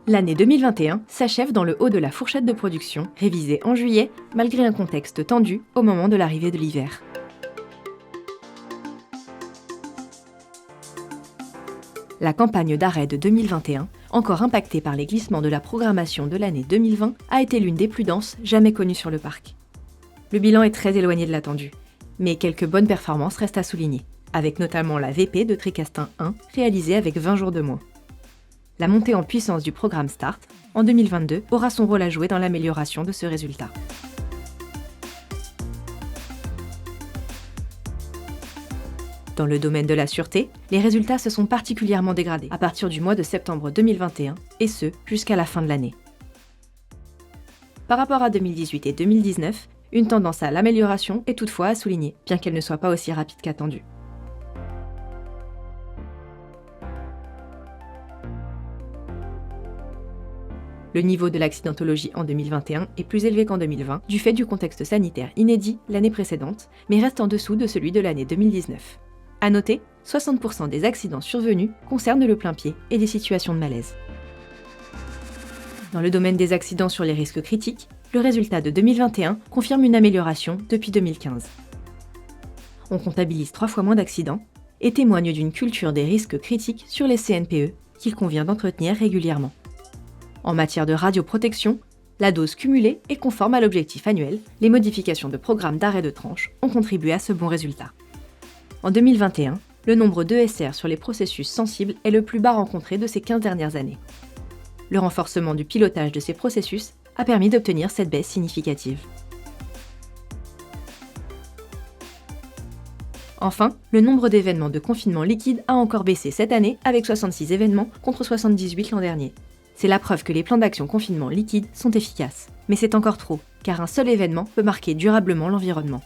L'année 2021 s'achève dans le haut de la fourchette de production, révisée en juillet, malgré un contexte tendu au moment de l'arrivée de l'hiver. La campagne d'arrêt de 2021, encore impactée par les glissements de la programmation de l'année 2020, a été l'une des plus denses jamais connues sur le parc. Le bilan est très éloigné de l'attendu, mais quelques bonnes performances restent à souligner, avec notamment la VP de Tricastin 1, réalisée avec 20 jours de moins. La montée en puissance du programme Start, en 2022, aura son rôle à jouer dans l'amélioration de ce résultat. Dans le domaine de la sûreté, les résultats se sont particulièrement dégradés à partir du mois de septembre 2021, et ce, jusqu'à la fin de l'année. Par rapport à 2018 et 2019, une tendance à l'amélioration est toutefois à souligner, bien qu'elle ne soit pas aussi rapide qu'attendue. Le niveau de l'accidentologie en 2021 est plus élevé qu'en 2020, du fait du contexte sanitaire inédit l'année précédente, mais reste en dessous de celui de l'année 2019. À noter, 60% des accidents survenus concernent le plein-pied et des situations de malaise. Dans le domaine des accidents sur les risques critiques, le résultat de 2021 confirme une amélioration depuis 2015. On comptabilise 3 fois moins d'accidents et témoigne d'une culture des risques critiques sur les CNPE qu'il convient d'entretenir régulièrement. En matière de radioprotection, la dose cumulée est conforme à l'objectif annuel. Les modifications de programme d'arrêt de tranche ont contribué à ce bon résultat. En 2021, le nombre d'ESR sur les processus sensibles est le plus bas rencontré de ces 15 dernières années. Le renforcement du pilotage de ces processus a permis d'obtenir cette baisse significative. Enfin, le nombre d'événements de confinement liquide a encore baissé cette année avec 66 événements contre 78 l'an dernier. C'est la preuve que les plans d'action confinement liquide sont efficaces. Mais c'est encore trop, car un seul événement peut marquer durablement l'environnement.